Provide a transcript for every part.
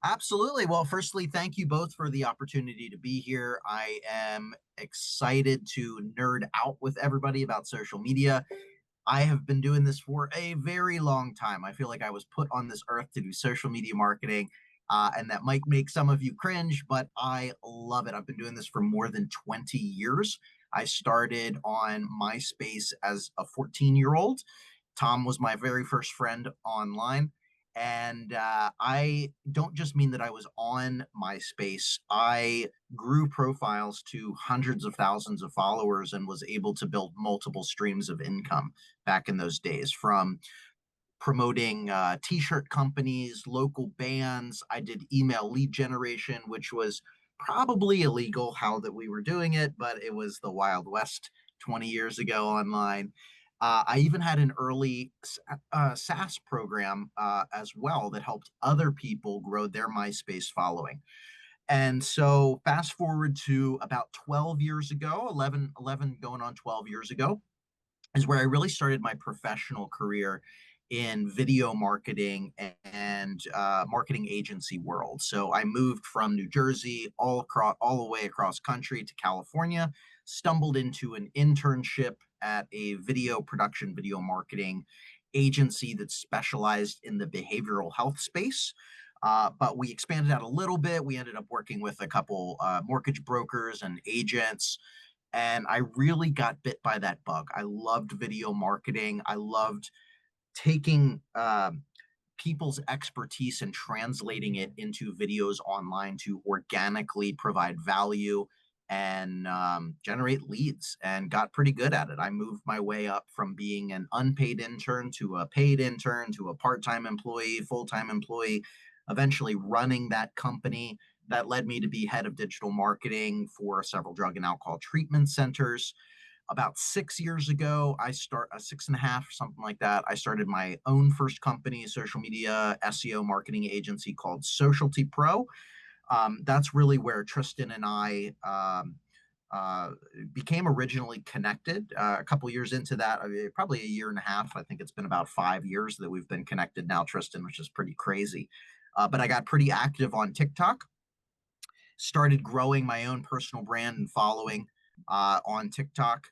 Absolutely. Well, firstly, thank you both for the opportunity to be here. I am excited to nerd out with everybody about social media. I have been doing this for a very long time. I feel like I was put on this earth to do social media marketing, and that might make some of you cringe, but I love it. I've been doing this for more than 20 years. I started on MySpace as a 14-year-old. Tom was my very first friend online. And I don't just mean that I was on MySpace. I grew profiles to hundreds of thousands of followers and was able to build multiple streams of income back in those days, from promoting t-shirt companies, local bands. I did email lead generation, which was probably illegal how that we were doing it, but it was the Wild West 20 years ago online. I even had an early SaaS program as well that helped other people grow their MySpace following. And so fast forward to about 12 years ago, 11 going on 12 years ago, is where I really started my professional career in video marketing and marketing agency world. So I moved from New Jersey all the way across country to California, stumbled into an internship at a video production, video marketing agency that specialized in the behavioral health space. But we expanded out a little bit. We ended up working with a couple mortgage brokers and agents, and I really got bit by that bug. I loved video marketing. I loved taking people's expertise and translating it into videos online to organically provide value and generate leads, and got pretty good at it. I moved my way up from being an unpaid intern to a paid intern to a part-time employee, full-time employee, eventually running that company. That led me to be head of digital marketing for several drug and alcohol treatment centers. About 6 years ago, 6.5, something like that, I started my own first company, social media SEO marketing agency called Socialty Pro. That's really where Tristan and I uh, became originally connected. A couple years into that, probably a year and a half. I think it's been about 5 years that we've been connected now, Tristan, which is pretty crazy. But I got pretty active on TikTok, started growing my own personal brand and following on TikTok.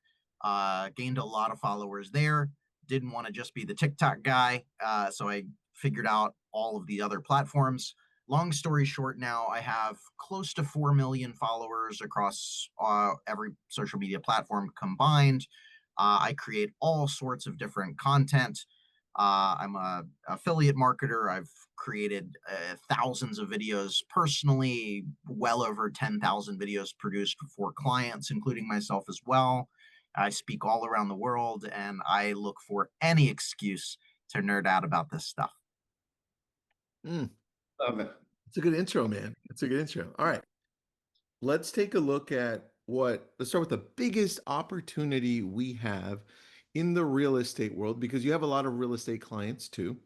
Gained a lot of followers there. Didn't want to just be the TikTok guy, so I figured out all of the other platforms. Long story short, now I have close to 4 million followers across every social media platform combined. I create all sorts of different content. I'm a affiliate marketer. I've created thousands of videos personally, well over 10,000 videos produced for clients, including myself as well. I speak all around the world, and I look for any excuse to nerd out about this stuff. Mm, Love it. it's a good intro, man. It's a good intro. All right. Let's take a look at let's start with the biggest opportunity we have in the real estate world because you have a lot of real estate clients too.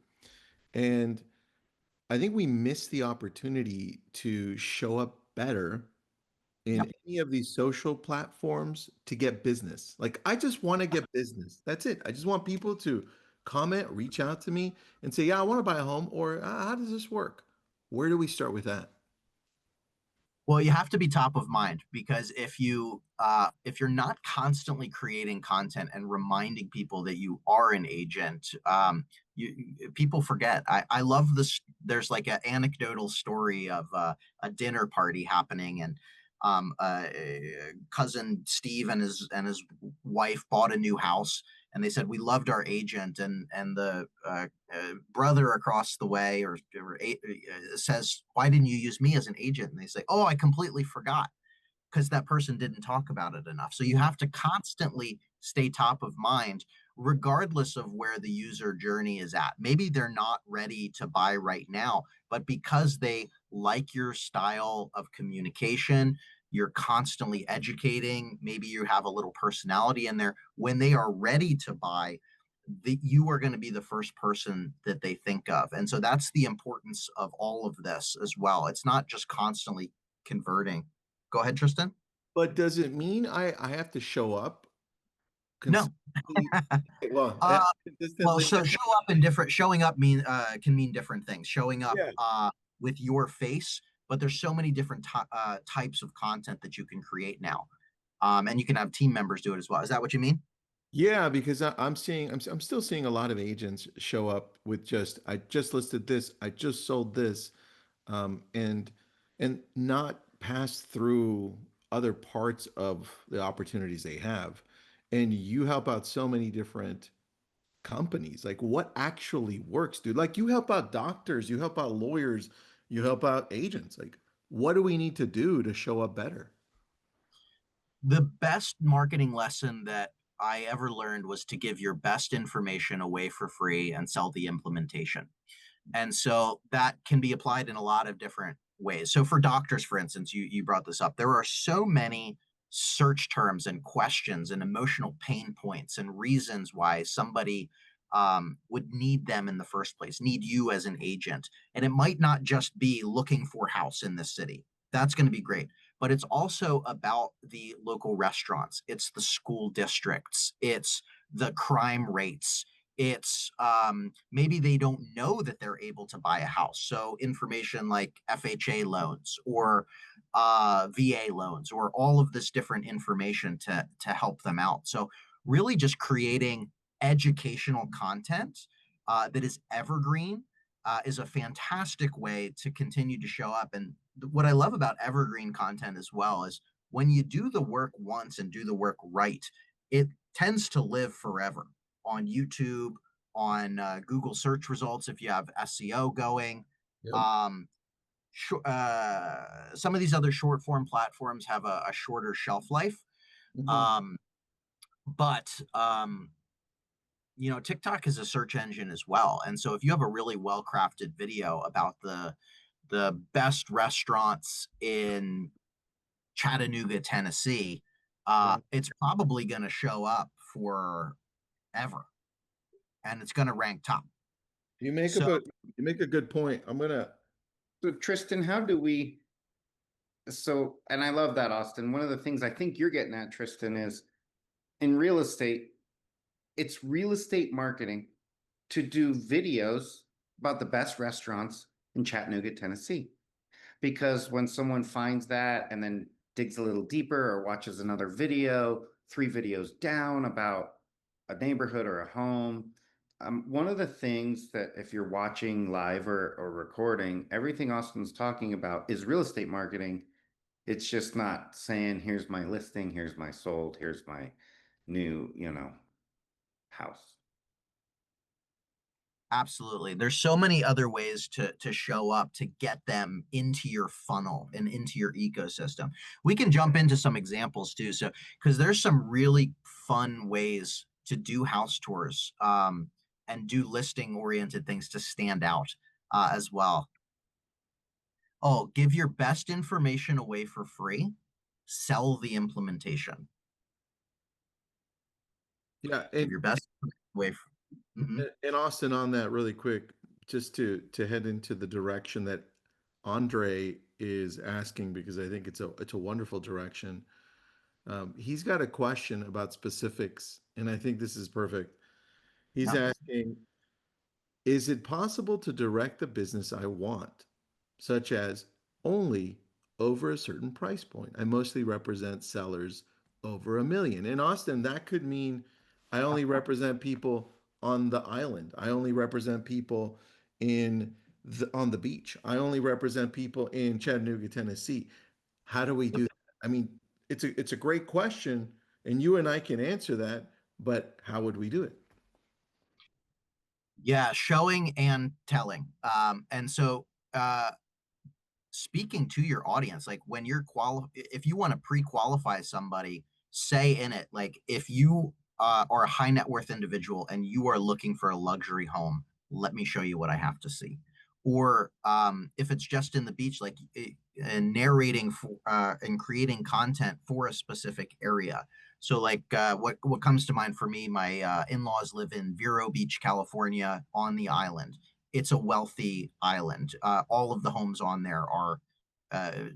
And I think we miss the opportunity to show up better in Yep. any of these social platforms to get business. Like, I just want to get business. That's it. I just want people to comment, reach out to me and say, yeah, I want to buy a home, or how does this work? Where do we start with that? Well, you have to be top of mind, because if you're not constantly creating content and reminding people that you are an agent, people forget. I love this. There's like an anecdotal story of a dinner party happening, and cousin Steve and his wife bought a new house, and they said we loved our agent, and the brother across the way says, why didn't you use me as an agent? And they say, oh, I completely forgot, because that person didn't talk about it enough. So you have to constantly stay top of mind, regardless of where the user journey is at. Maybe they're not ready to buy right now, but because they like your style of communication, you're constantly educating. Maybe you have a little personality in there. When they are ready to buy, you are going to be the first person that they think of. And so that's the importance of all of this as well. It's not just constantly converting. Go ahead, Tristan. But does it mean I have to show up No. consistently? Well, Well, consistently. so showing up can mean different things. Showing up Yeah. with your face, but there's so many different types of content that you can create now. And you can have team members do it as well. Is that what you mean? Yeah, because I'm still seeing a lot of agents show up with just, I just listed this, I just sold this, and not pass through other parts of the opportunities they have. And you help out so many different companies. Like, what actually works, dude? Like, you help out doctors, you help out lawyers, you help out agents. Like, what do we need to do to show up better? The best marketing lesson that I ever learned was to give your best information away for free and sell the implementation. And so that can be applied in a lot of different ways. So for doctors, for instance, you brought this up. There are so many search terms and questions and emotional pain points and reasons why somebody would need them in the first place, need you as an agent. And it might not just be looking for house in this city. That's going to be great. But it's also about the local restaurants. It's the school districts. It's the crime rates. It's maybe they don't know that they're able to buy a house. So information like FHA loans or VA loans or all of this different information to help them out. So really just creating educational content that is evergreen is a fantastic way to continue to show up. And what I love about evergreen content as well is when you do the work once and do the work right, it tends to live forever on YouTube, on Google search results if you have SEO going. Yep. Um, some of these other short form platforms have a shorter shelf life. Mhm. Um, but TikTok is a search engine as well. And so if you have a really well crafted video about the best restaurants in Chattanooga, Tennessee, Right. it's probably going to show up forever and it's going to rank top. You make a So good, you make a good point. I'm gonna, So Tristan, how do we and I love that, Austin. One of the things I think you're getting at, Tristan, is in real estate, it's real estate marketing to do videos about the best restaurants in Chattanooga, Tennessee. Because when someone finds that and then digs a little deeper or watches another video, three videos down about a neighborhood or a home, one of the things that if you're watching live or recording, everything Austin's talking about is real estate marketing. It's just not saying, here's my listing, here's my sold, here's my new, house. absolutely. There's so many other ways to show up to get them into your funnel and into your ecosystem. We can jump into some examples too. So because there's some really fun ways to do house tours and do listing oriented things to stand out as well. Oh, give your best information away for free, sell the implementation. yeah, Give your best away. Mhm. and Austin, on that really quick, just to head into the direction that Andre is asking, because I think it's a wonderful direction. He's got a question about specifics, and I think this is perfect. He's Yeah. asking, is it possible to direct the business I want, such as only over a certain price point? I mostly represent sellers over 1 million. In Austin, that could mean I only represent people on the island. I only represent people on the beach. I only represent people in Chattanooga, Tennessee. How do we do that? I mean, it's a great question, and you and I can answer that, but how would we do it? Yeah, showing and telling. And so speaking to your audience, like when you're if you want to pre-qualify somebody, say in it, like if you are a high net worth individual and you are looking for a luxury home, let me show you what I have to see. Or if it's just in the beach, like and narrating and creating content for a specific area. So like what comes to mind for me, my in-laws live in Vero Beach, California, on the island. It's a wealthy island. All of the homes on there are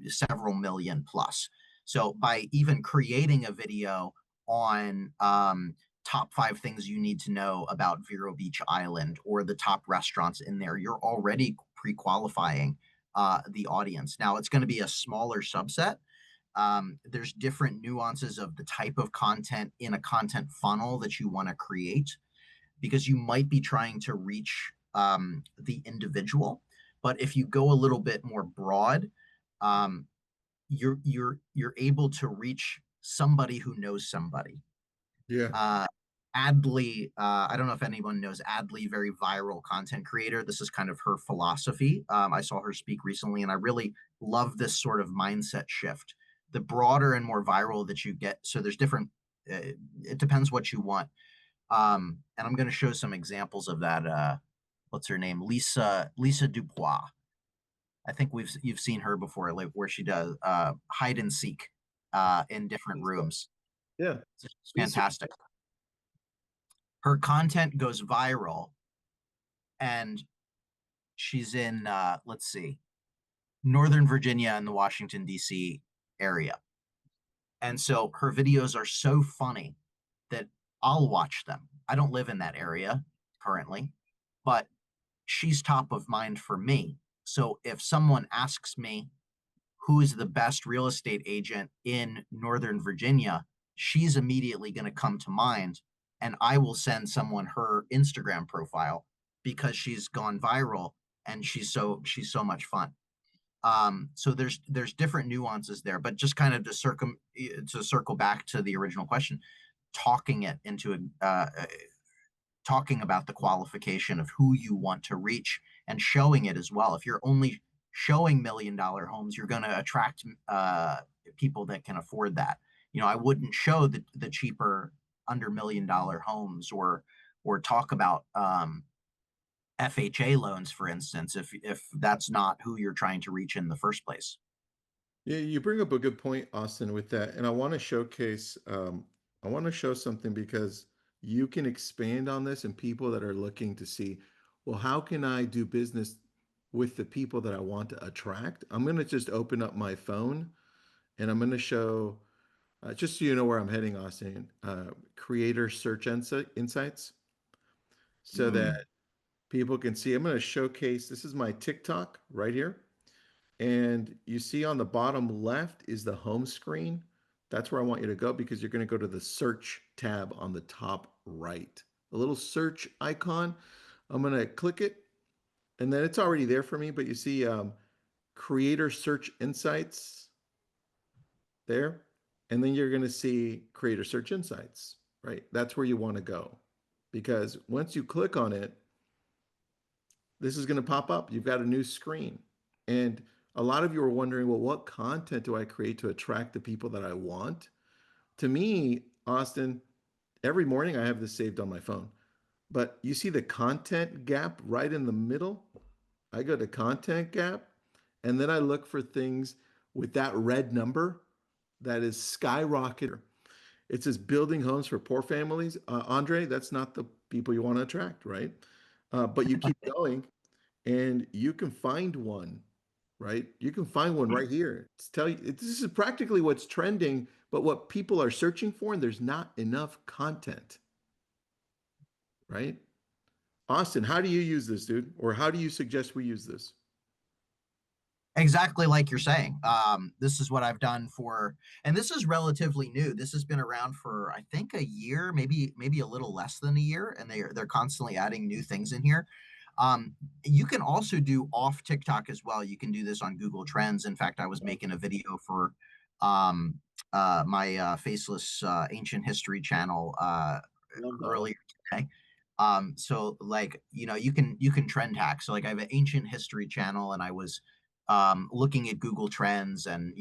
several million plus. So by even creating a video on top 5 things you need to know about Vero Beach Island or the top restaurants in there, you're already pre-qualifying the audience. Now, it's going to be a smaller subset. There's different nuances of the type of content in a content funnel that you want to create, because you might be trying to reach the individual. But if you go a little bit more broad, um, you're able to reach somebody who knows somebody. Yeah. Uh, Adley, I don't know if anyone knows Adley, very viral content creator. This is kind of her philosophy. I saw her speak recently, and I really love this sort of mindset shift. The broader and more viral that you get, so there's different. It depends what you want. And I'm going to show some examples of that. What's her name? Lisa Dupois. I think you've seen her before, like where she does hide and seek in different rooms. Yeah. It's fantastic. Her content goes viral, and she's in let's see, Northern Virginia and the Washington D.C. area. And so her videos are so funny that I'll watch them. I don't live in that area currently, but she's top of mind for me. So if someone asks me who is the best real estate agent in Northern Virginia, she's immediately going to come to mind. And I will send someone her Instagram profile because she's gone viral and she's so much fun. So there's different nuances there, but just kind of to circle back to the original question, talking it into talking about the qualification of who you want to reach and showing it as well. If you're only showing $1 million homes, you're going to attract people that can afford that. You know, I wouldn't show the cheaper under $1 million homes, or talk about FHA loans, for instance, if that's not who you're trying to reach in the first place. Yeah, you bring up a good point, Austin, with that. And I want to I want to show something because you can expand on this and people that are looking to see, well, how can I do business with the people that I want to attract? I'm going to just open up my phone and I'm going to show, just so you know where I'm heading, Austin, creator search insights so that Mm. people can see. I'm going to showcase, this is my TikTok right here. And you see on the bottom left is the home screen. That's where I want you to go because you're going to go to the search tab on the top right. A little search icon. I'm going to click it and then it's already there for me, but you see creator search insights there. And then you're going to see creator search insights, right? That's where you want to go because once you click on it, this is going to pop up. You've got a new screen. And a lot of you are wondering, well, what content do I create to attract the people that I want? To me, Austin, every morning I have this saved on my phone. But you see the content gap right in the middle? I go to content gap and then I look for things with that red number that is skyrocketing. It says building homes for poor families. Andre, that's not the people you want to attract, right? But you keep going and you can find one, right? You can find one right here. It's tell you this is practically what's trending, but what people are searching for, and there's not enough content, right? Austin, how do you use this, dude? Or how do you suggest we use this? Exactly like you're saying. This is what I've done and this is relatively new. This has been around for, I think, a year, maybe a little less than a year, and they're constantly adding new things in here. You can also do off TikTok as well. You can do this on Google Trends. In fact, I was making a video for um, my faceless ancient history channel Love that. earlier today. So like, you can trend hack. So like I have an ancient history channel, and I was looking at Google Trends, and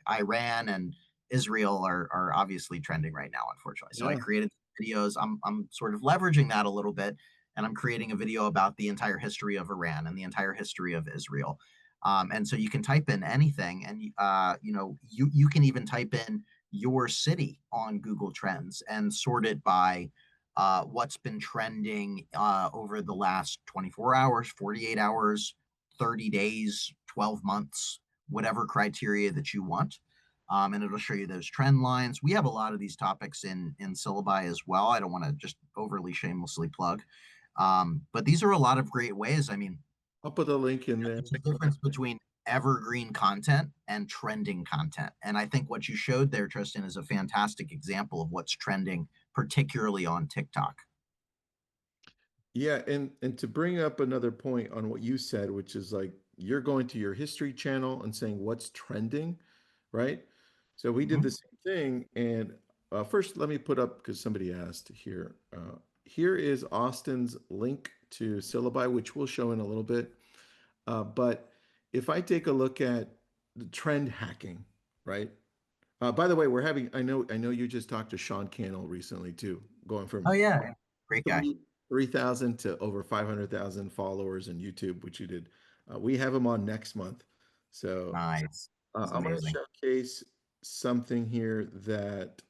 Iran and Israel are obviously trending right now, unfortunately. So I Yeah. created videos. I'm sort of leveraging that a little bit, and I'm creating a video about the entire history of Iran and the entire history of Israel. And so you can type in anything, and you can even type in your city on Google Trends and sort it by what's been trending over the last 24 hours, 48 hours, 30 days, 12 months, whatever criteria that you want. And it'll show you those trend lines. We have a lot of these topics in syllabi as well. I don't want to just overly shamelessly plug. But these are a lot of great ways. I mean, I'll put the link in there. There's a difference between evergreen content and trending content. And I think what you showed there, Tristan, is a fantastic example of what's trending, particularly on TikTok. Yeah, and to bring up another point on what you said, which is like you're going to your history channel and saying what's trending, right? So we did Mhm. the same thing. And first, let me put up because somebody asked here. Here is Austin's link to syllabi, which we'll show in a little bit. But if I take a look at the trend hacking, right? By the way, we're having. I know you just talked to Sean Cannell recently too, going Oh, from yeah. Great guy. 3,000 to over 500,000 followers in YouTube, which you did. We have him on next month. So Nice. That's I'm going to amazing. showcase something here that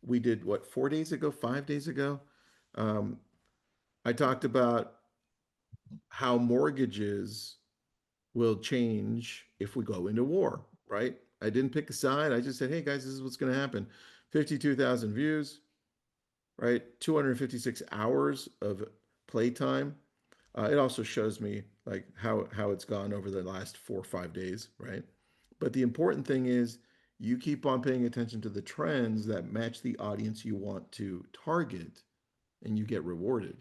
we did, what, 4 days ago, 5 days ago? Um, I talked about how mortgages will change if we go into war, right? I didn't pick a side. I just said, hey guys, this is what's going to happen. 52,000 views, right? 256 hours of playtime. It also shows me like how it's gone over the last 4 or 5 days, right? But the important thing is you keep on paying attention to the trends that match the audience you want to target, and you get rewarded,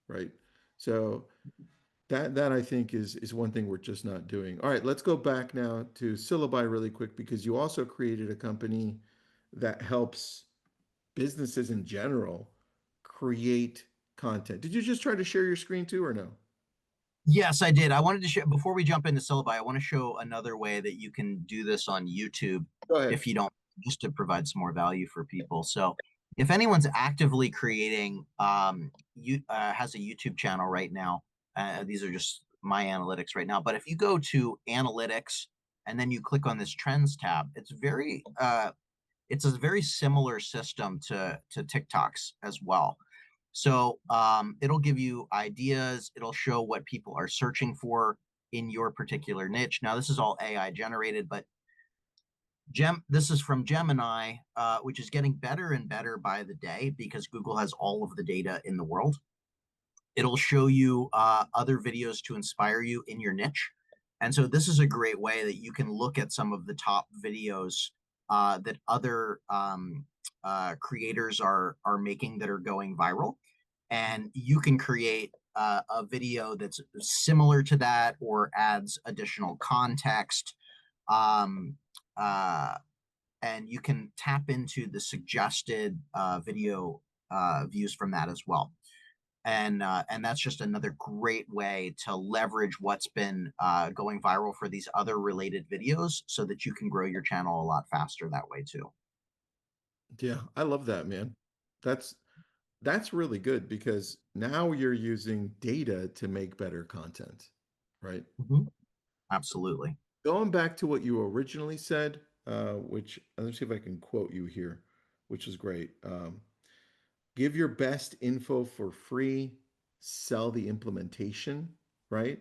right? So that I think is one thing we're just not doing. All right, let's go back now to Syllabi really quick because you also created a company that helps businesses in general create content. Did you just try to share your screen too, or no? Yes, I did. I wanted to show, before we jump into syllabi, I want to show another way that you can do this on YouTube Go ahead. if you don't, just to provide some more value for people. So if anyone's actively creating, you has a YouTube channel right now, these are just my analytics right now. But if you go to analytics and then you click on this trends tab, it's a very similar system to TikTok's as well. So it'll give you ideas. It'll show what people are searching for in your particular niche. Now, this is all AI generated, but this is from Gemini, which is getting better and better by the day because Google has all of the data in the world. It'll show you other videos to inspire you in your niche. And so this is a great way that you can look at some of the top videos that other creators are making that are going viral, and you can create a video that's similar to that or adds additional context. Um, uh, and you can tap into the suggested video views from that as well. And that's just another great way to leverage what's been going viral for these other related videos so that you can grow your channel a lot faster that way too. Yeah, I love that, man. That's that's really good because now you're using data to make better content, right? Mhm. Absolutely. Going back to what you originally said, which let me see if I can quote you here, which is great. Give your best info for free, sell the implementation, right?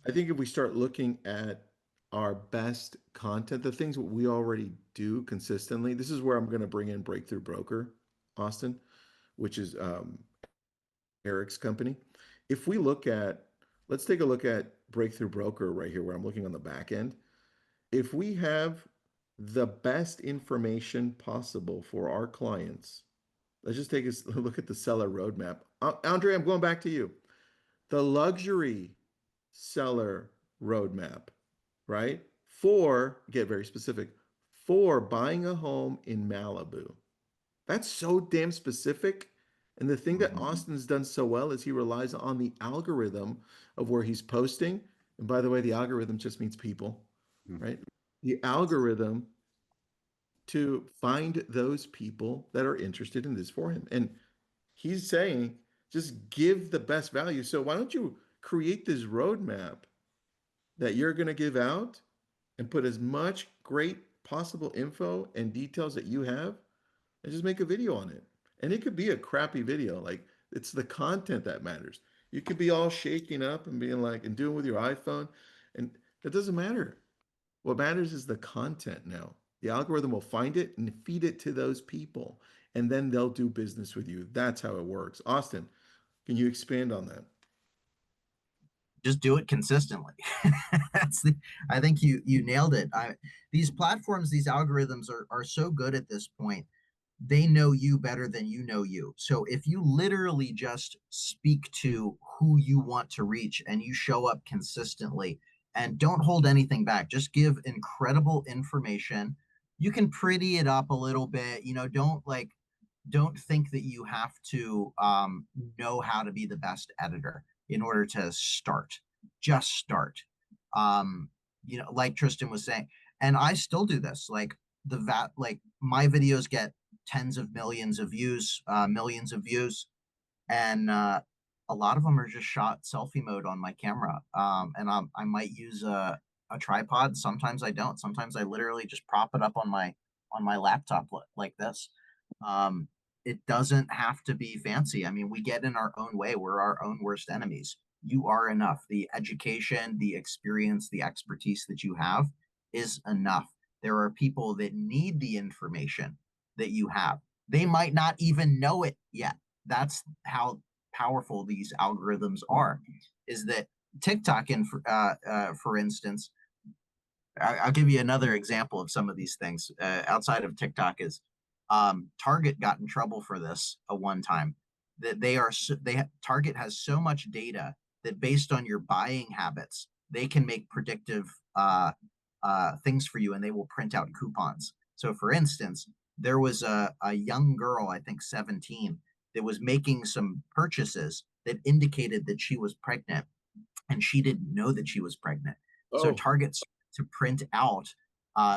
I think if we start looking at our best content, the things that we already do consistently, this is where I'm going to bring in Breakthrough Broker, Austin, which is Eric's company. If we look at, let's take a look at Breakthrough Broker right here, where I'm looking on the back end. If we have the best information possible for our clients, let's just take a look at the seller roadmap. Andre, I'm going back to you. The luxury seller roadmap, right? For, get very specific, for buying a home in Malibu. That's so damn specific. And the thing that Mhm. Austin's done so well is he relies on the algorithm of where he's posting. And by the way, the algorithm just means people, Mm. right? The algorithm to find those people that are interested in this for him. And he's saying, just give the best value. So why don't you create this roadmap that you're going to give out and put as much great possible info and details that you have and just make a video on it. And it could be a crappy video. Like it's the content that matters. You could be all shaking up and being like, and doing with your iPhone. And it doesn't matter. What matters is the content now. The algorithm will find it and feed it to those people. And then they'll do business with you. That's how it works. Austin, can you expand on that? just do it consistently. I think you nailed it. These platforms, these algorithms are so good at this point. They know you better than you know you. So if you literally just speak to who you want to reach and you show up consistently and don't hold anything back, just give incredible information. You can pretty it up a little bit, don't think that you have to know how to be the best editor in order to start. Just start. Like Tristan was saying, and I still do this. Like my videos get tens of millions of views, millions of views, and a lot of them are just shot selfie mode on my camera. And I might use a tripod. Sometimes I don't. Sometimes I literally just prop it up on my laptop like this. Um, it doesn't have to be fancy. I mean, we get in our own way. We're our own worst enemies. You are enough. The education, the experience, the expertise that you have is enough. There are people that need the information that you have. They might not even know it yet. That's how powerful these algorithms are. Is that TikTok, for instance, I'll give you another example of some of these things outside of TikTok. Is Target got in trouble for this one time. That Target has so much data that based on your buying habits, they can make predictive things for you, and they will print out coupons. So, for instance, there was a young girl, I think 17, that was making some purchases that indicated that she was pregnant, and she didn't know that she was pregnant. So Oh, Target started to print out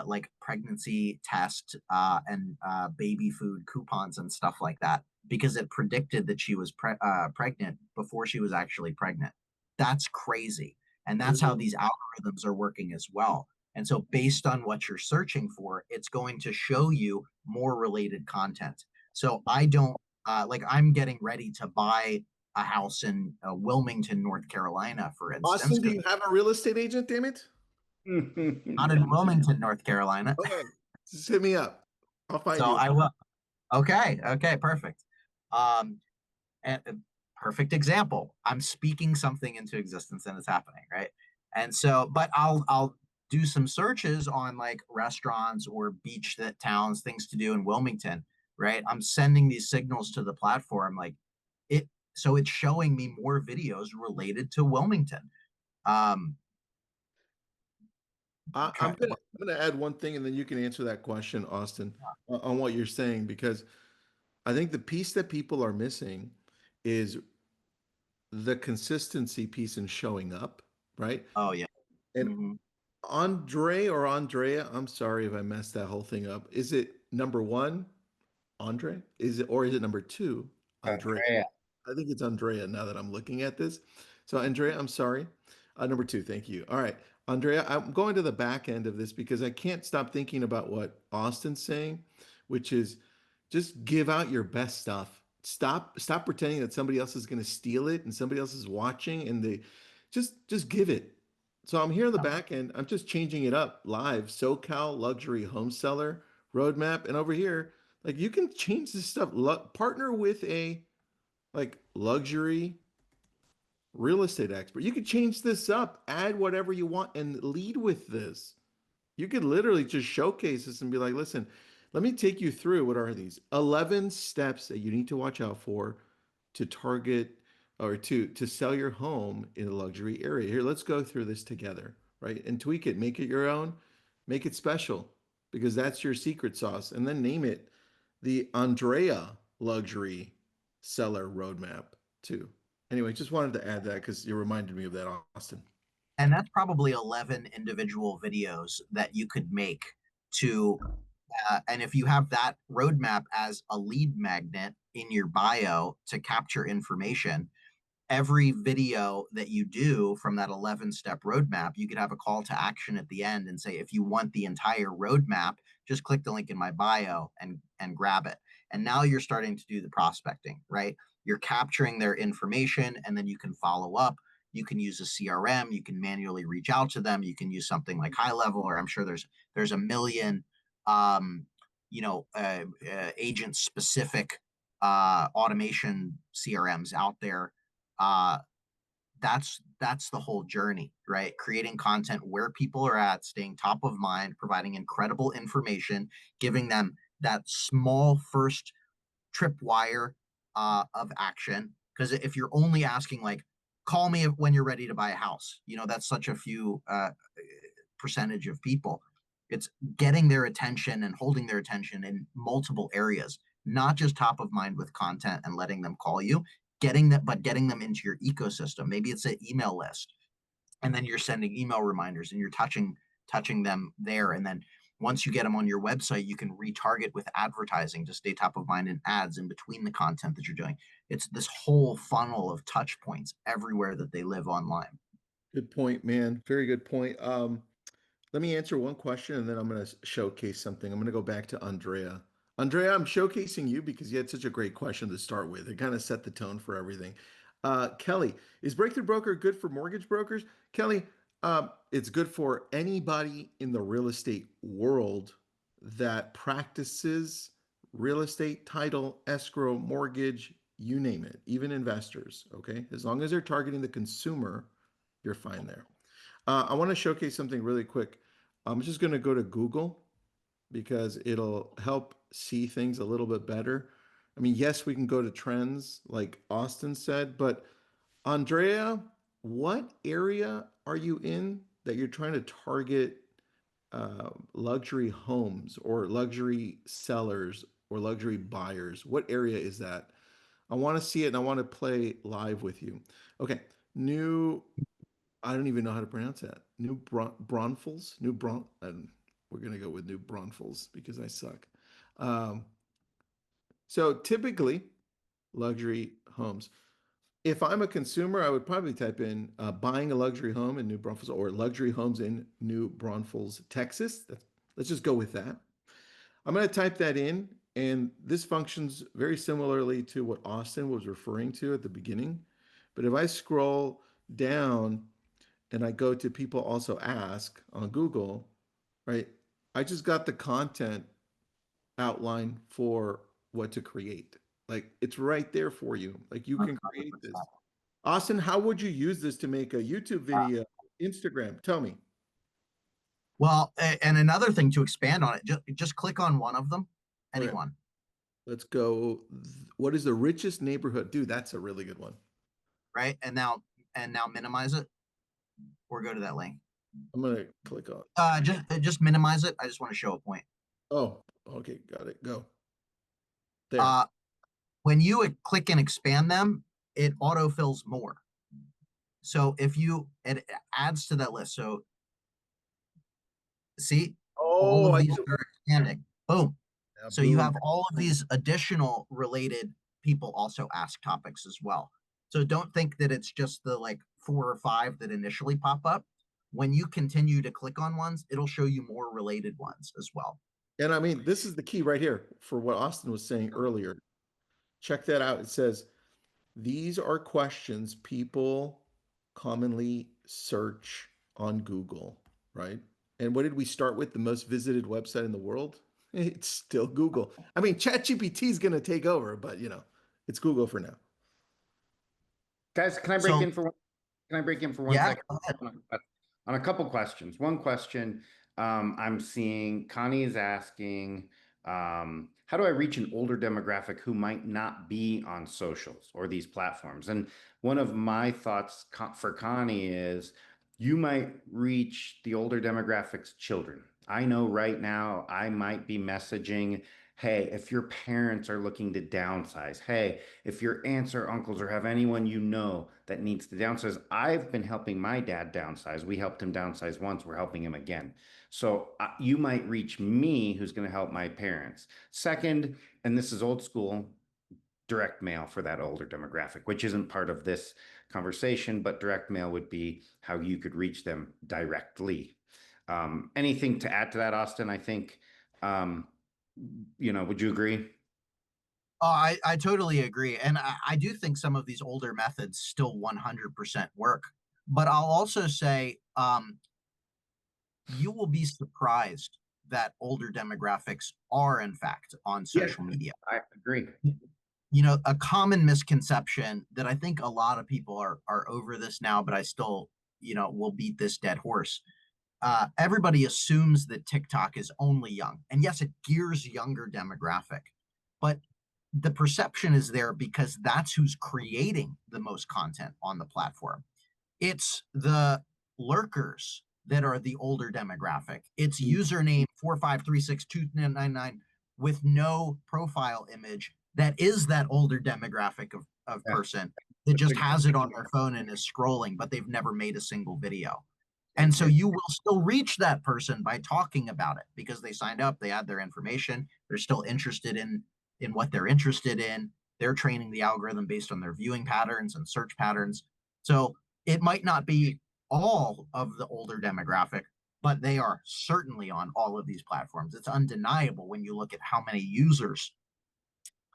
like pregnancy test and baby food coupons and stuff like that because it predicted that she was pregnant before she was actually pregnant. That's crazy. And that's how these algorithms are working as well. And so, based on what you're searching for, it's going to show you more related content. So, I don't like, I'm getting ready to buy a house in Wilmington, North Carolina, for instance, Austin, do because you have a real estate agent? Damn it! I'm not in Wilmington, North Carolina. Okay, just hit me up. I'll find So you. I will. Okay. Okay. Perfect. Um, and perfect example. I'm speaking something into existence and it's happening, right? And so, but I'll do some searches on like restaurants or beach that towns, things to do in Wilmington, right? I'm sending these signals to the platform, like it. So it's showing me more videos related to Wilmington. Um, I'm gonna add one thing, and then you can answer that question, Austin, on what you're saying, because I think the piece that people are missing is the consistency piece in showing up, right? oh yeah. And Hmm. Andre or Andrea, I'm sorry if I messed that whole thing up. Is it number one, Andre? Is it number two, Andrea? Andrea. I think it's Andrea now that I'm looking at this. So Andrea, I'm sorry. Number two, thank you. All right. Andrea, I'm going to the back end of this because I can't stop thinking about what Austin's saying, which is just give out your best stuff. Stop pretending that somebody else is going to steal it and somebody else is watching and they just give it. So I'm here on the back end. I'm just changing it up live. SoCal luxury home seller roadmap. And over here, like you can change this stuff. Partner with a like luxury real estate expert. You could change this up, add whatever you want, and lead with this. You could literally just showcase this and be like, listen, let me take you through what are these 11 steps that you need to watch out for to target or to sell your home in a luxury area. Here, let's go through this together, right? And tweak it, make it your own, make it special because that's your secret sauce. And then name it the Andrea luxury seller roadmap too. Anyway, just wanted to add that because you reminded me of that, Austin. And that's probably 11 individual videos that you could make to and if you have that roadmap as a lead magnet in your bio to capture information, every video that you do from that 11-step roadmap, you could have a call to action at the end and say, if you want the entire roadmap, just click the link in my bio and grab it. And now you're starting to do the prospecting, right? You're capturing their information and then you can follow up. You can use a CRM, you can manually reach out to them, you can use something like High Level, or I'm sure there's a million um, agent specific automation CRMs out there. uh, that's that's the whole journey, right? Creating content where people are at, staying top of mind, providing incredible information, giving them that small first tripwire of action. Because if you're only asking like, call me when you're ready to buy a house, that's such a few percentage of people. It's getting their attention and holding their attention in multiple areas, not just top of mind with content and letting them call you, getting them into your ecosystem. Maybe it's an email list, and then you're sending email reminders and you're touching them there. And then once you get them on your website, you can retarget with advertising to stay top of mind and ads in between the content that you're doing. It's this whole funnel of touch points everywhere that they live online. Good point, man. Very good point. Let me answer one question and then I'm going to showcase something. I'm going to go back to Andrea. Andrea, I'm showcasing you because you had such a great question to start with. It kind of set the tone for everything. Kelly, is Breakthrough Broker good for mortgage brokers? Kelly, it's good for anybody in the real estate world that practices real estate, title, escrow, mortgage, you name it, even investors. Okay. As long as they're targeting the consumer, you're fine there. I want to showcase something really quick. I'm just going to go to Google because it'll help see things a little bit better. I mean, yes, we can go to trends like Austin said, but Andrea, what area are you in that you're trying to target luxury homes or luxury sellers or luxury buyers? What area is that? I want to see it and I want to play live with you. Okay, new I don't even know how to pronounce that. Braunfels? And we're going to go with New Braunfels because I suck. Um, so typically, luxury homes. If I'm a consumer, I would probably type in buying a luxury home in New Braunfels or luxury homes in New Braunfels, Texas. Let's just go with that. I'm going to type that in, and this functions very similarly to what Austin was referring to at the beginning. But if I scroll down, and I go to people also ask on Google, right? I just got the content outline for what to create. Like it's right there for you. Like you can create this. Austin, how would you use this to make a YouTube video, Instagram? Tell me. Well, and another thing to expand on it, just click on one of them, Okay, anyone, let's go. What is the richest neighborhood? Dude, that's a really good one. right? And now minimize it or go to that link. I'm gonna click on. Just minimize it. I just want to show a point. Oh, okay, got it. Go there. Uh, when you click and expand them, it autofills more. So it adds to that list. So see, all Oh, of I these do. are expanding. Boom. Yeah, So you boom. have all of these additional related people also ask topics as well. So don't think that it's just the like 4 or 5 that initially pop up. When you continue to click on ones, it'll show you more related ones as well. And I mean, this is the key right here for what Austin was saying earlier. Check that out. It says, these are questions people commonly search on Google, right? And what did we start with? The most visited website in the world? It's still Google. I mean, ChatGPT is going to take over, but it's Google for now. Guys, can I break So in for can I break in for one yeah, second on a couple questions? One question I'm seeing Connie is asking, how do I reach an older demographic who might not be on socials or these platforms? And one of my thoughts for Connie is you might reach the older demographics children. I know right now I might be messaging, hey, if your parents are looking to downsize, hey, if your aunts or uncles or have anyone you know that needs to downsize. I've been helping my dad downsize. We helped him downsize once. We're helping him again. So you might reach me, who's going to help my parents. Second, and this is old school, direct mail for that older demographic, which isn't part of this conversation, but direct mail would be how you could reach them directly. Anything to add to that, Austin? I think, would you agree? Oh, I totally agree. And I do think some of these older methods still 100% work. But I'll also say you will be surprised that older demographics are, in fact, on Yes, social media. I agree. a common misconception that I think a lot of people are over this now, but I still, will beat this dead horse. Everybody assumes that TikTok is only young, and yes, it gears younger demographic, but the perception is there because that's who's creating the most content on the platform. It's the lurkers that are the older demographic. It's username 4536299 with no profile image that is that older demographic of Yeah, person that that's a just good has it on their phone and is scrolling, but they've never made a single video. And so and you will still reach that person by talking about it because they signed up, they had their information, they're still interested in what they're interested in. They're training the algorithm based on their viewing patterns and search patterns. So it might not be all of the older demographic, but they are certainly on all of these platforms. It's undeniable when you look at how many users,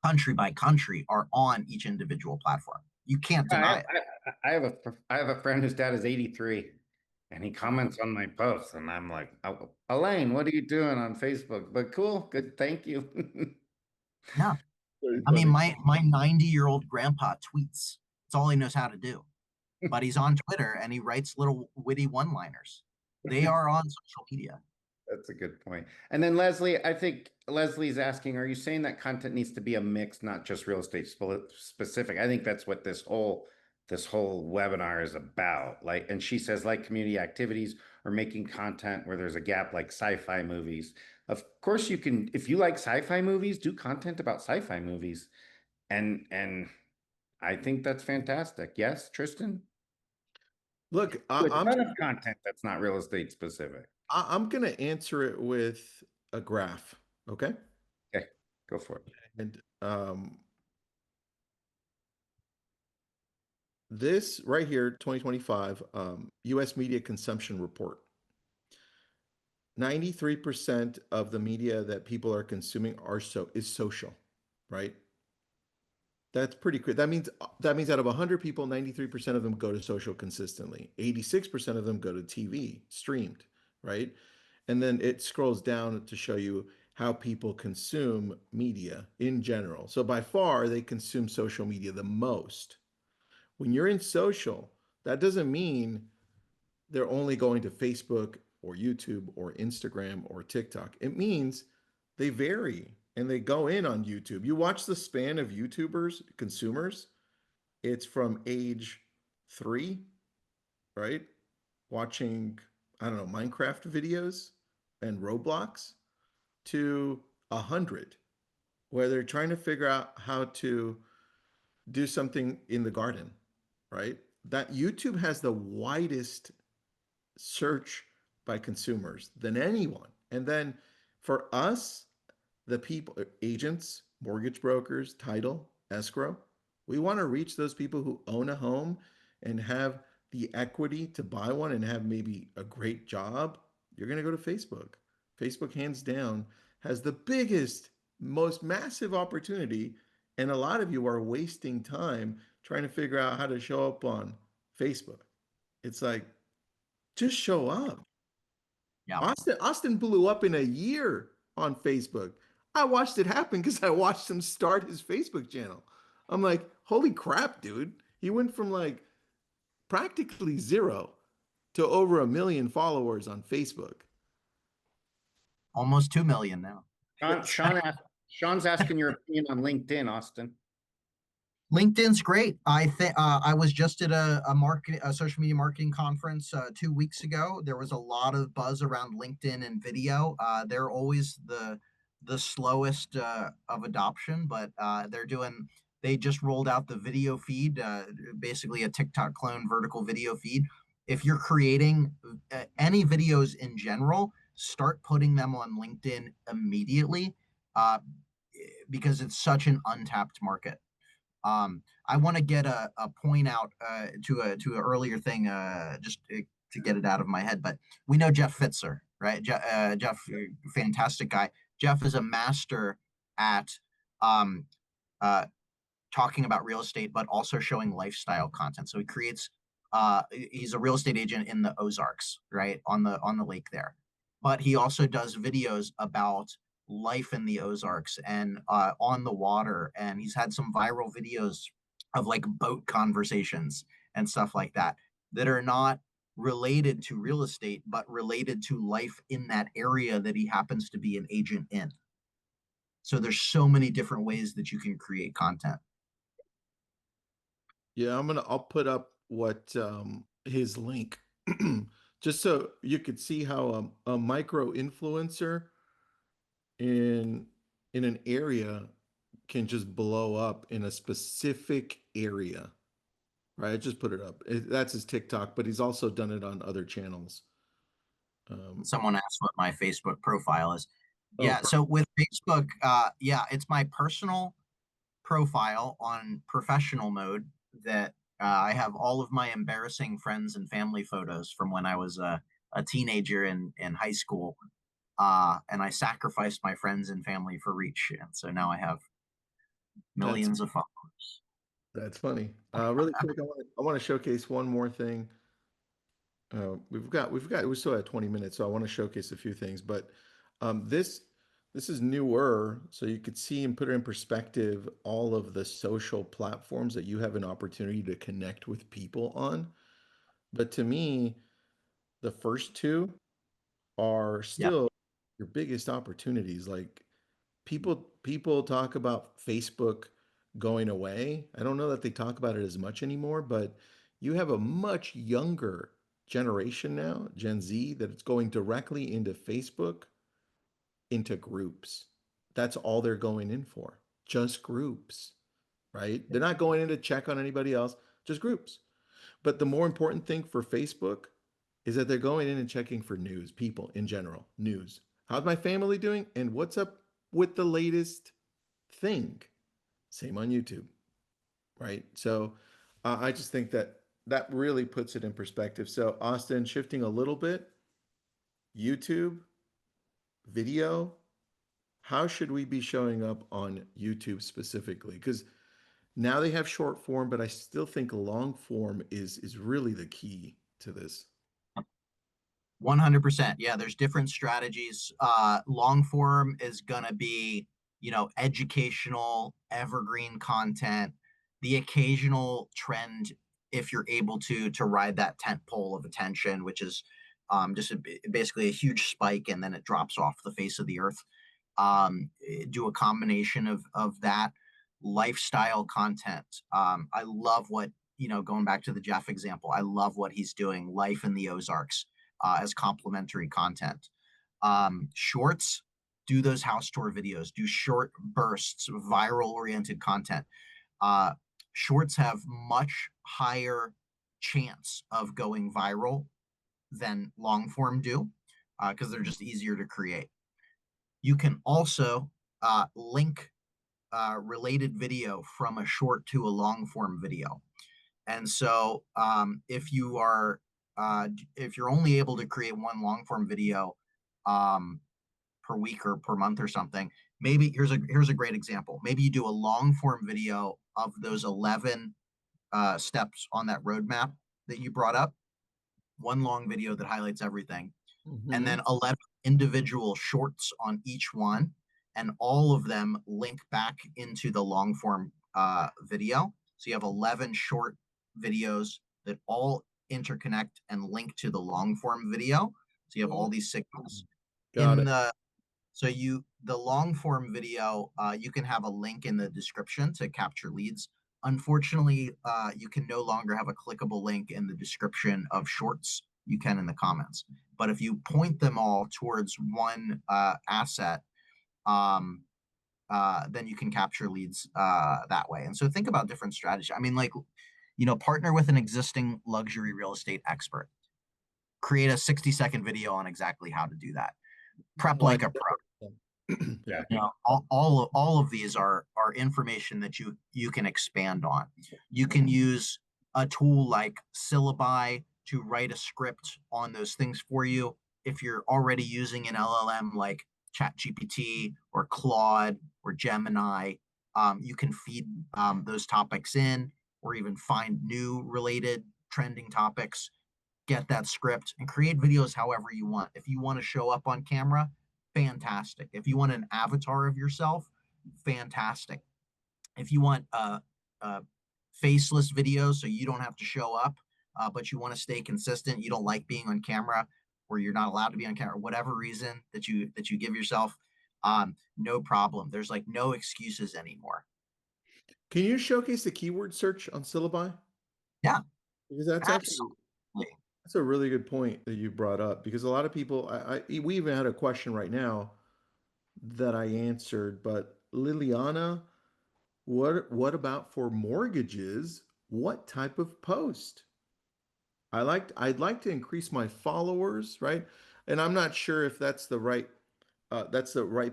country by country, are on each individual platform. You can't I, deny it. I have a friend whose dad is 83 and he comments on my posts and I'm like, oh, Elaine, what are you doing on Facebook? But cool, good, thank you. Yeah. Very I mean, funny. my 90-year-old grandpa tweets. It's all he knows how to do. But he's on Twitter and he writes little witty one-liners. They are on social media. That's a good point. And then Leslie, I think Leslie's asking, are you saying that content needs to be a mix, not just real estate specific? I think that's what this whole webinar is about. Like, and she says, like community activities or making content where there's a gap, like sci-fi movies. Of course, you can, if you like sci-fi movies, do content about sci-fi movies. And I think that's fantastic. Yes, Tristan? Look, Do a ton of content that's not real estate specific. I'm going to answer it with a graph. Okay. Okay, go for it. And this right here, 2025, US media consumption report. 93% of the media that people are consuming is social, right? That's pretty quick. That means out of 100 people, 93% of them go to social consistently. 86% of them go to TV streamed, right? And then it scrolls down to show you how people consume media in general. So by far, they consume social media the most. When you're in social, that doesn't mean they're only going to Facebook or YouTube or Instagram or TikTok. It means they vary and they go in on YouTube. You watch the span of YouTubers, consumers, it's from age 3, right? Watching, I don't know, Minecraft videos and Roblox to 100, where they're trying to figure out how to do something in the garden, right? That YouTube has the widest search by consumers than anyone. And then for us, the people, agents, mortgage brokers, title, escrow, we want to reach those people who own a home and have the equity to buy one and have maybe a great job. You're going to go to Facebook. Facebook, hands down, has the biggest, most massive opportunity. And a lot of you are wasting time trying to figure out how to show up on Facebook. It's like, just show up. Yeah. Austin blew up in a year on Facebook. I watched it happen because I watched him start his Facebook channel. I'm like, holy crap, dude. He went from like practically zero to over 1 million followers on Facebook. Almost 2 million now. Sean's asking your opinion on LinkedIn, Austin. LinkedIn's great. I think I was just at a social media marketing conference 2 weeks ago. There was a lot of buzz around LinkedIn and video. They're always the slowest of adoption, but they just rolled out the video feed, basically a TikTok clone vertical video feed. If you're creating any videos in general, start putting them on LinkedIn immediately, because it's such an untapped market. I want to get a point out to an earlier thing, just to get it out of my head. But we know Jeff Fitzer, right? Jeff, fantastic guy. Jeff is a master at um, talking about real estate, but also showing lifestyle content. So he creates. He's a real estate agent in the Ozarks, right, on the lake there. But he also does videos about life in the Ozarks and on the water. And he's had some viral videos of like boat conversations and stuff like that that are not related to real estate, but related to life in that area that he happens to be an agent in. So there's so many different ways that you can create content. Yeah, I'll put up what his link just so you could see how a micro influencer in an area can just blow up in a specific area. Right, I just put it up. That's his TikTok, but he's also done it on other channels. Someone asked what my Facebook profile is. Oh, Yeah, so with Facebook, yeah, it's my personal profile on professional mode that I have all of my embarrassing friends and family photos from when I was a teenager in high school. And I sacrificed my friends and family for reach. And so now I have that's millions of followers. that's funny. Really quick, I want to showcase one more thing. We still have 20 minutes, so I want to showcase a few things. But this is newer, so you could see and put it in perspective all of the social platforms that you have an opportunity to connect with people on. But to me, the first two are Yeah, still your biggest opportunities. Like people talk about Facebook going away. I don't know that they talk about it as much anymore, but you have a much younger generation now, Gen Z, that it's going directly into Facebook, into groups. That's all they're going in for. Just groups, right? They're not going in to check on anybody else, just groups. But the more important thing for Facebook is that they're going in and checking for news, people in general, news. How's my family doing? And what's up with the latest thing? Same on YouTube, right? So I just think that that really puts it in perspective. So, Austin, shifting a little bit, YouTube, video, how should we be showing up on YouTube specifically? Because now they have short form, but I still think long form is really the key to this. 100%. Yeah, there's different strategies. Long form is going to be, educational, evergreen content, the occasional trend if you're able to ride that tent pole of attention, which is just basically a huge spike and then it drops off the face of the earth. Do a combination of that lifestyle content. I love what, going back to the Jeff example, I love what he's doing, life in the Ozarks as complementary content. Shorts, do those house tour videos, do short bursts, viral oriented content. Uh, Shorts have much higher chance of going viral than long form do because they're just easier to create. You can also link related video from a short to a long form video. And so if you're only able to create one long form video per week or per month or something, maybe here's a great example. Maybe you do a long form video of those 11 steps on that roadmap that you brought up, one long video that highlights everything, and Mhm. then 11 individual shorts on each one, and all of them link back into the long form video. So you have 11 short videos that all interconnect and link to the long form video. So you have all these signals Got in it. the long form video. You can have a link in the description to capture leads. Unfortunately, you can no longer have a clickable link in the description of shorts. You can in the comments, but if you point them all towards one asset, um, then you can capture leads that way. And so think about different strategies. I mean, like, partner with an existing luxury real estate expert. Create a 60-second video on exactly how to do that. Prep Why? like a pro. Yeah. All of these are information that you can expand on. You can use a tool like Syllabi to write a script on those things for you. If you're already using an LLM like ChatGPT or Claude or Gemini, you can feed those topics in, or even find new related trending topics, get that script, and create videos however you want. If you want to show up on camera, fantastic. If you want an avatar of yourself, fantastic. If you want a faceless video so you don't have to show up, but you want to stay consistent, you don't like being on camera, or you're not allowed to be on camera, whatever reason that you give yourself, no problem. There's like no excuses anymore. Can you showcase the keyword search on syllabi? Yeah, Because that's actually absolutely. that's a really good point that you brought up. Because a lot of people, we even had a question right now that I answered, but Liliana, what about for mortgages? What type of post? I'd like to increase my followers, right? And I'm not sure if that's the right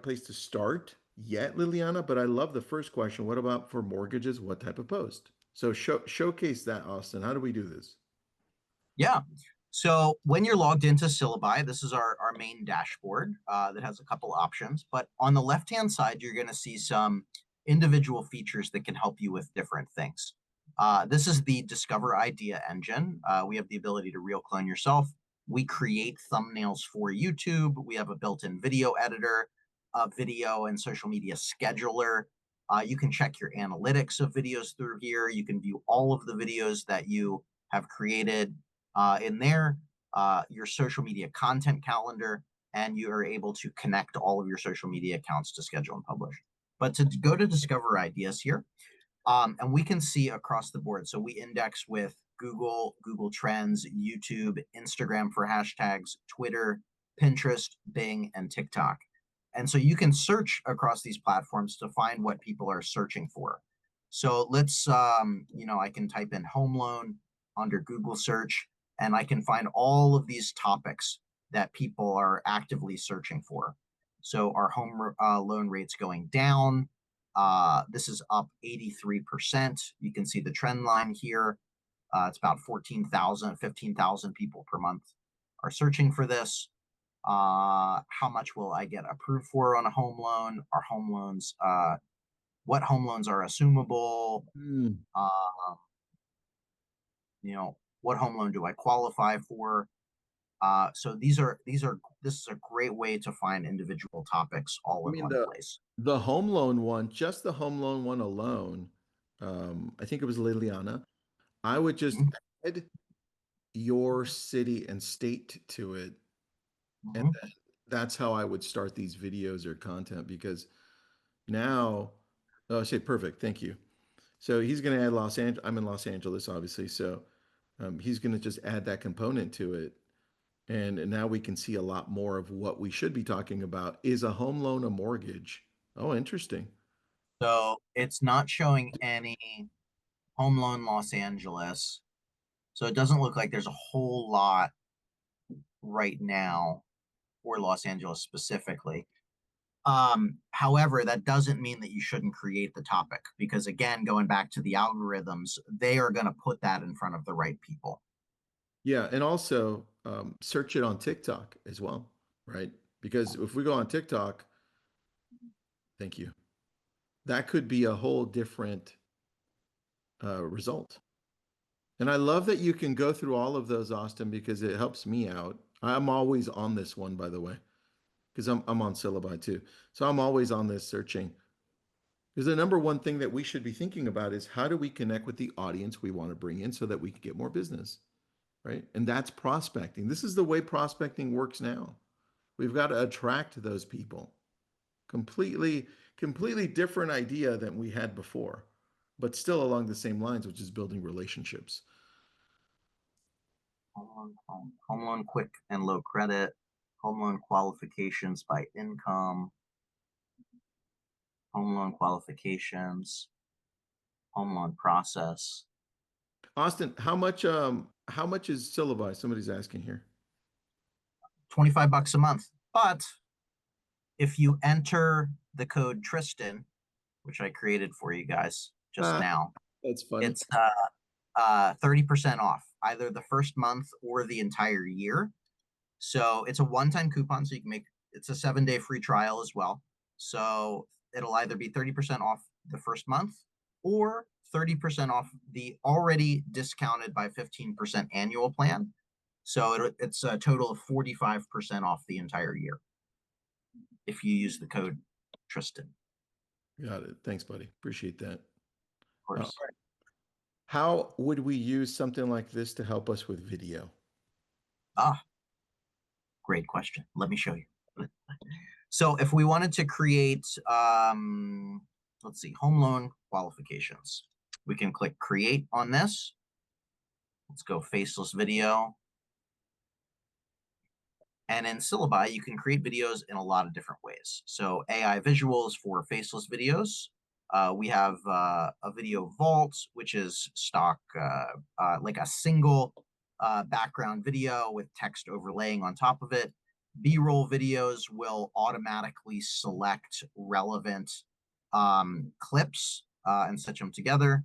place to start yet, Liliana, but I love the first question. What about for mortgages? What type of post? So showcase that, Austin. How do we do this? Yeah. So when you're logged into Syllabi, this is our main dashboard that has a couple options. But on the left-hand side, you're going to see some individual features that can help you with different things. This is the Discover Idea engine. We have the ability to real clone yourself. We create thumbnails for YouTube. We have a built-in video editor, a video and social media scheduler. You can check your analytics of videos through here. You can view all of the videos that you have created in there, your social media content calendar, and you are able to connect all of your social media accounts to schedule and publish. But to go to Discover Ideas here, and we can see across the board. So we index with Google, Google Trends, YouTube, Instagram for hashtags, Twitter, Pinterest, Bing, and TikTok. And so you can search across these platforms to find what people are searching for. So let's, I can type in home loan under Google search, and I can find all of these topics that people are actively searching for. So our home loan rates going down. This is up 83%. You can see the trend line here. It's about 14,000, 15,000 people per month are searching for this. How much will I get approved for on a home loan? Our home loans, what home loans are assumable? Hmm. What home loan do I qualify for? So this is a great way to find individual topics all I in mean one place. the home loan one, just the home loan one alone. I think it was Liliana. I would just Mhm. add your city and state to it, and Mhm. then that's how I would start these videos or content because now, oh, shit, perfect. Thank you. So he's going to add Los Angeles. I'm in Los Angeles, obviously. So he's going to just add that component to it. And now we can see a lot more of what we should be talking about. Is a home loan a mortgage? Oh, interesting. So it's not showing any home loan Los Angeles. So it doesn't look like there's a whole lot right now for Los Angeles specifically. However, that doesn't mean that you shouldn't create the topic because again, going back to the algorithms, they are going to put that in front of the right people. Yeah. And also search it on TikTok as well, right? Because if we go on TikTok, thank you, that could be a whole different result. And I love that you can go through all of those, Austin, because it helps me out. I'm always on this one, by the way, because I'm on Syllabi too. So I'm always on this searching. Because the number one thing that we should be thinking about is how do we connect with the audience we want to bring in so that we can get more business, right? And that's prospecting. This is the way prospecting works now. We've got to attract those people. Completely different idea than we had before, but still along the same lines, which is building relationships. Home loan quick and low credit, home loan qualifications by income, home loan qualifications, home loan process. Austin, how much is syllabi? Somebody's asking here. 25 bucks a month. But if you enter the code Tristan, which I created for you guys just Ah, now, that's funny. it's 30% off either the first month or the entire year. So it's a one-time coupon, so you can make it's a 7-day free trial as well. So it'll either be 30% off the first month or 30% off the already discounted by 15% annual plan. So it's a total of 45% off the entire year. if you use the code Tristan. Got it. Thanks, buddy. Appreciate that. Of course. All right. How would we use something like this to help us with video? Ah, great question. Let me show you. So if we wanted to create, let's see, home loan qualifications, we can click create on this. Let's go faceless video. And in Syllabi, you can create videos in a lot of different ways. So AI visuals for faceless videos. We have a video vault, which is stock, like a single background video with text overlaying on top of it. B-roll videos will automatically select relevant clips and stitch them together.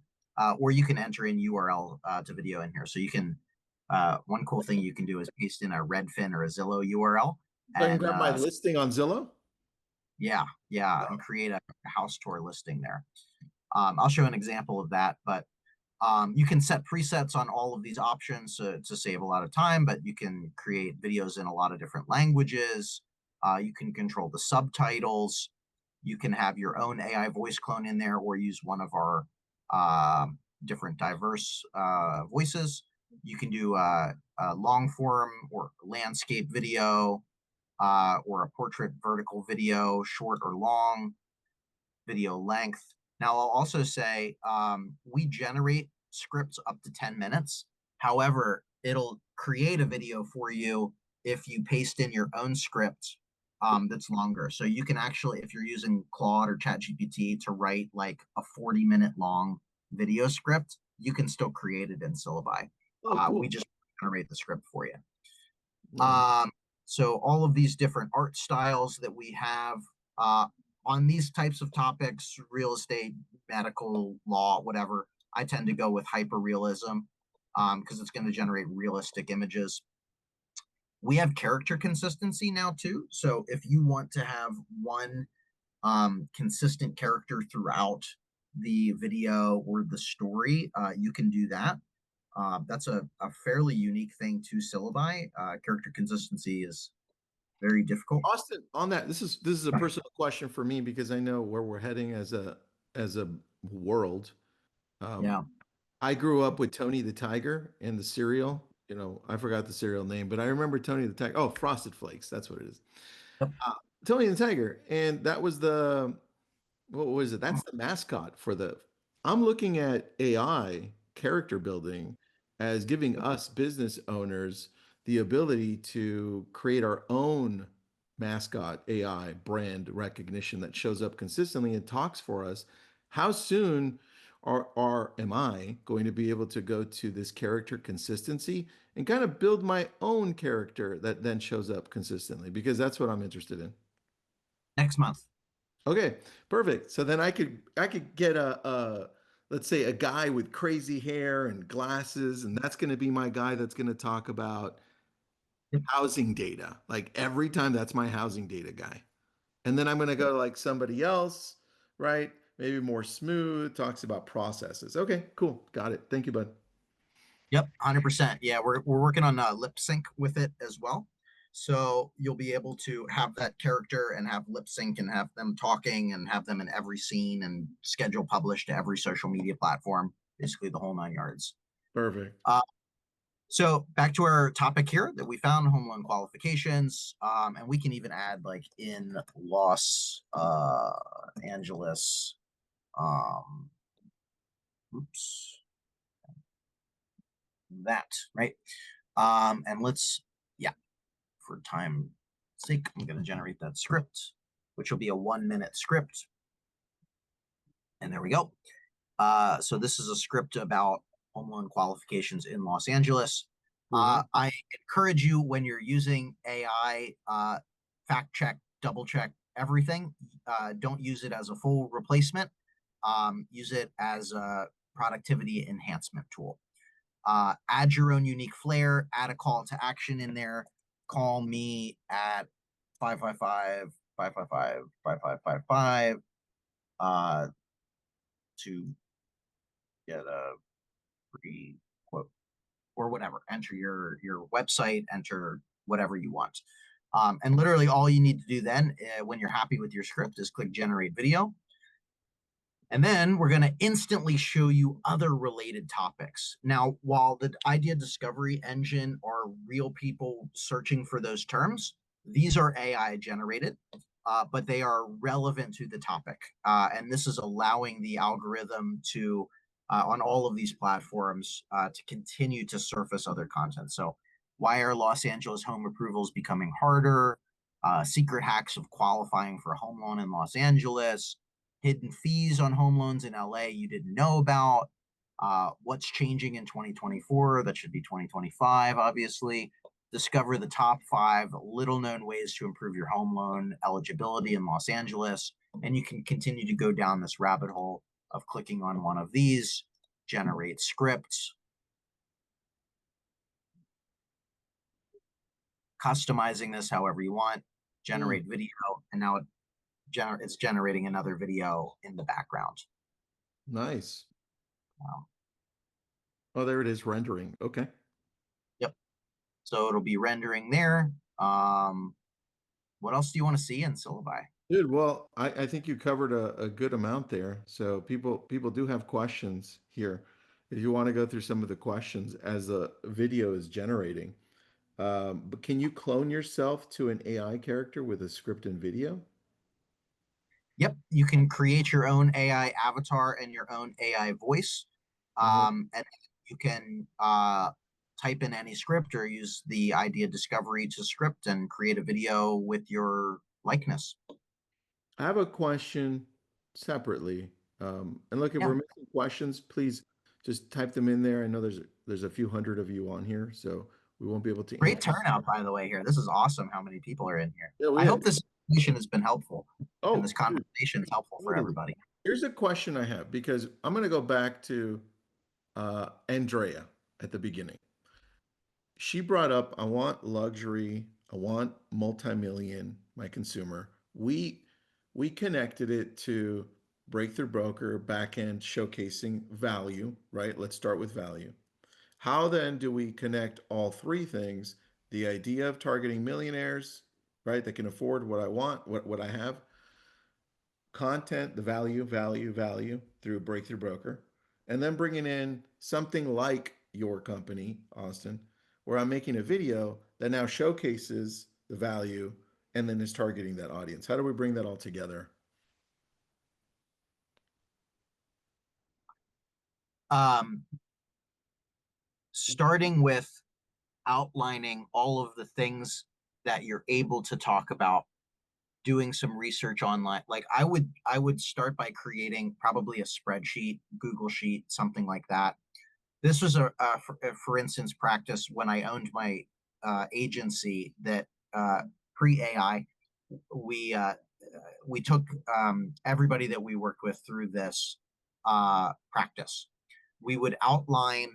Or you can enter in URL to video in here. So you can, one cool thing you can do is paste in a Redfin or a Zillow URL. So I can grab my listing on Zillow? Yeah, and create a house tour listing there. I'll show an example of that, but you can set presets on all of these options to save a lot of time, but you can create videos in a lot of different languages. You can control the subtitles. You can have your own AI voice clone in there or use one of our different diverse voices. You can do a long form or landscape video, or a portrait vertical video, short or long, video length. Now, I'll also say we generate scripts up to 10 minutes. However, it'll create a video for you if you paste in your own script that's longer. So you can actually, if you're using Claude or ChatGPT to write like a 40-minute long video script, you can still create it in Syllabi. Oh, cool. We just generate the script for you. Nice. So all of these different art styles that we have on these types of topics, real estate, medical, law, whatever, I tend to go with hyperrealism because it's going to generate realistic images. We have character consistency now too. So if you want to have one consistent character throughout the video or the story, you can do that. That's a fairly unique thing to Syllabi. Character consistency is very difficult. Austin, on that, this is a personal question for me because I know where we're heading as a world. Yeah. I grew up with Tony the Tiger and the cereal. You know, I forgot the cereal name, but I remember Tony the Tiger. Oh, Frosted Flakes. That's what it is. Yep. Tony the Tiger. And that was what was it? That's the mascot for the. I'm looking at AI character building as giving us business owners the ability to create our own mascot AI brand recognition that shows up consistently and talks for us. How soon am I going to be able to go to this character consistency and kind of build my own character that then shows up consistently? Because that's what I'm interested in. Next month. Okay, perfect. So then I could get a let's say a guy with crazy hair and glasses, and that's going to be my guy that's going to talk about housing data. Like every time that's my housing data guy. And then I'm going to go to like somebody else, right? Maybe more smooth, talks about processes. Okay, cool. Got it. Thank you, bud. Yep, 100%. Yeah, we're working on lip sync with it as well. So you'll be able to have that character and have lip sync and have them talking and have them in every scene and schedule published to every social media platform, basically the whole 9 yards. Perfect. So back to our topic here that we found, home loan qualifications, and we can even add like in Los Angeles, oops, that, right? And let's, yeah, for time sake, I'm going to generate that script, which will be a 1-minute script. And there we go. So this is a script about home loan qualifications in Los Angeles. I encourage you when you're using AI, fact check, double check everything. Don't use it as a full replacement. Use it as a productivity enhancement tool. Add your own unique flair, add a call to action in there. Call me at 555-555-5555 to get a free quote or whatever. Enter your website, enter whatever you want. And literally all you need to do then, when you're happy with your script, is click generate video. And then we're going to instantly show you other related topics. Now, while the idea discovery engine are real people searching for those terms, these are AI generated, but they are relevant to the topic. And this is allowing the algorithm to, on all of these platforms, to continue to surface other content. So, why are Los Angeles home approvals becoming harder? Secret hacks of qualifying for a home loan in Los Angeles, hidden fees on home loans in LA you didn't know about, what's changing in 2024, that should be 2025, obviously. Discover the top 5 little known ways to improve your home loan eligibility in Los Angeles. And you can continue to go down this rabbit hole of clicking on one of these, generate scripts, customizing this however you want, generate video, and now it's generating another video in the background. Nice. Wow. Oh, there it is, rendering. Okay. Yep. So it'll be rendering there. What else do you want to see in syllabi? Dude, well, I think you covered a good amount there. So people do have questions here. If you want to go through some of the questions as the video is generating. But can you clone yourself to an AI character with a script and video? Yep, you can create your own AI avatar and your own AI voice. Uh-huh. And you can type in any script or use the idea discovery to script and create a video with your likeness. I have a question separately. And look, if Yeah, we're missing questions, please just type them in there. I know there's a few hundred of you on here, so we won't be able to great answer. turnout, by the way, here. This is awesome how many people are in here. Yeah, we I had, hope this information has been helpful and this oh, dude, conversation is helpful for totally. everybody. Here's a question I have because I'm going to go back to Andrea at the beginning. She brought up, I want luxury, I want multi-million, my consumer. We connected it to breakthrough broker, backend showcasing value, right? Let's start with value. How then do we connect all 3 things? The idea of targeting millionaires, right? That can afford what I want, what I have. Content, the value through breakthrough broker. And then bringing in something like your company, Austin, where I'm making a video that now showcases the value and then is targeting that audience. How do we bring that all together? Um, Starting with outlining all of the things that you're able to talk about, doing some research online. Like I would start by creating probably a spreadsheet, Google sheet, something like that. This was for instance, practice when I owned my agency that pre AI. We uh, we took everybody that we worked with through this practice. We would outline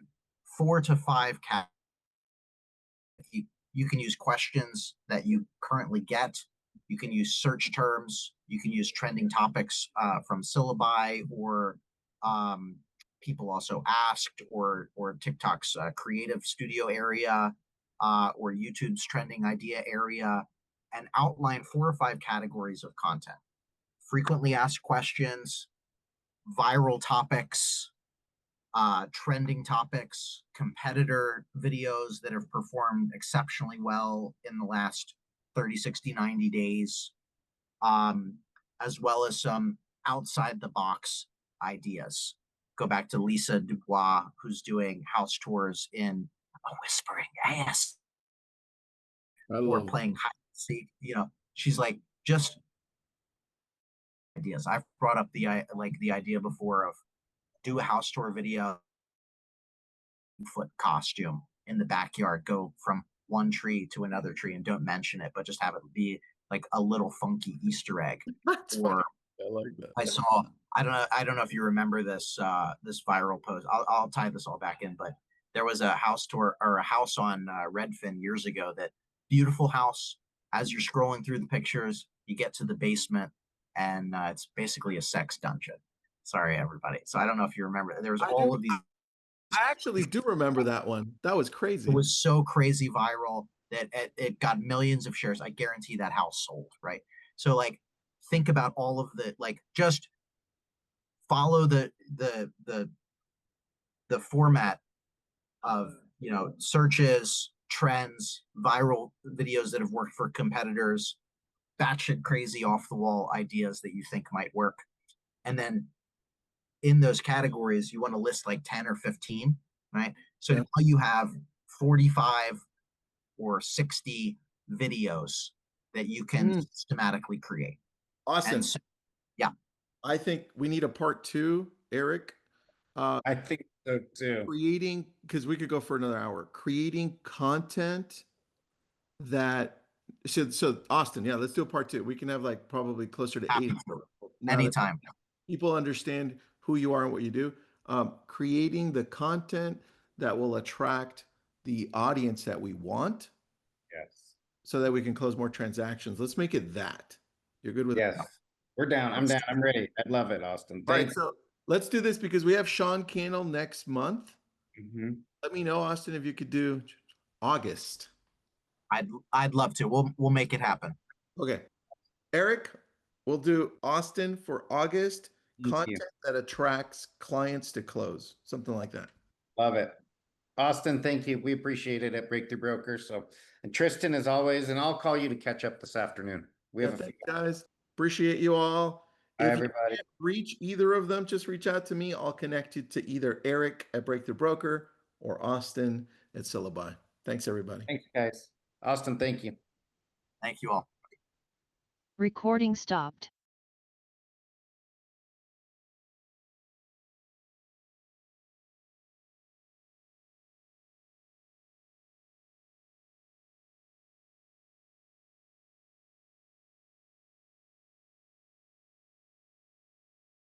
4 to 5 categories. You can use questions that you currently get. You can use search terms. You can use trending topics from syllabi or people also asked, or TikTok's creative studio area, or YouTube's trending idea area, and outline 4 or 5 categories of content. Frequently asked questions, viral topics, trending topics, competitor videos that have performed exceptionally well in the last 30, 60, 90 days, as well as some outside the box ideas. Go back to Lisa Dubois, who's doing house tours in a whispering ass I or love playing hide and seek. She's like, just ideas. I've brought up the idea before of do a house tour video, foot costume in the backyard, go from one tree to another tree and don't mention it, but just have it be like a little funky Easter egg. That's funny. Or I like that. I saw, I don't know if you remember this viral post. I'll tie this all back in, but there was a house tour or a house on Redfin years ago, that beautiful house. As you're scrolling through the pictures, you get to the basement, and it's basically a sex dungeon. Sorry, everybody. So I don't know if you remember. There was I do. all of these. I actually do remember that one. That was It crazy. was so crazy viral. that it got millions of shares. I guarantee that house sold, right? So like, think about all of the, like, just follow the format of, you know, searches, trends, viral videos that have worked for competitors, batshit crazy off the wall ideas that you think might work. And then in those categories, you want to list like 10 or 15, right? So Yeah. now you have 45 or 60 videos that you can systematically create. And Austin, so, yeah, I think we need a part two, Eric. I think so too. Creating, because we could go for another hour, creating content that so Austin, yeah, let's do a part two. We can have like probably closer to happy 80 to, now that anytime. people understand who you are and what you do. Creating the content that will attract the audience that we want Yes. so that we can close more transactions. Let's make it that. You're good with that? Yes. We're down. I'm down. I'm ready. I love it, Austin. All right, Thank so let's do this because we have Sean Cannell next month. you. Let me know, Austin, if you could do August. I'd love to. We'll make it happen. Okay. Eric, we'll do Austin for August, Thank you. content that attracts clients to close, something like that. Love it. Austin, thank you. We appreciate it at Breakthrough Brokers. So, and Tristan, as always, and I'll call you to catch up this afternoon. We Yeah, have a thanks, guys. Appreciate you all. Hi, If you everybody. can't reach either of them, just reach out to me. I'll connect you to either Eric at Breakthrough Broker or Austin at Syllabi. Thanks, everybody. Thanks, guys. Austin, thank you. Thank you all. Recording stopped.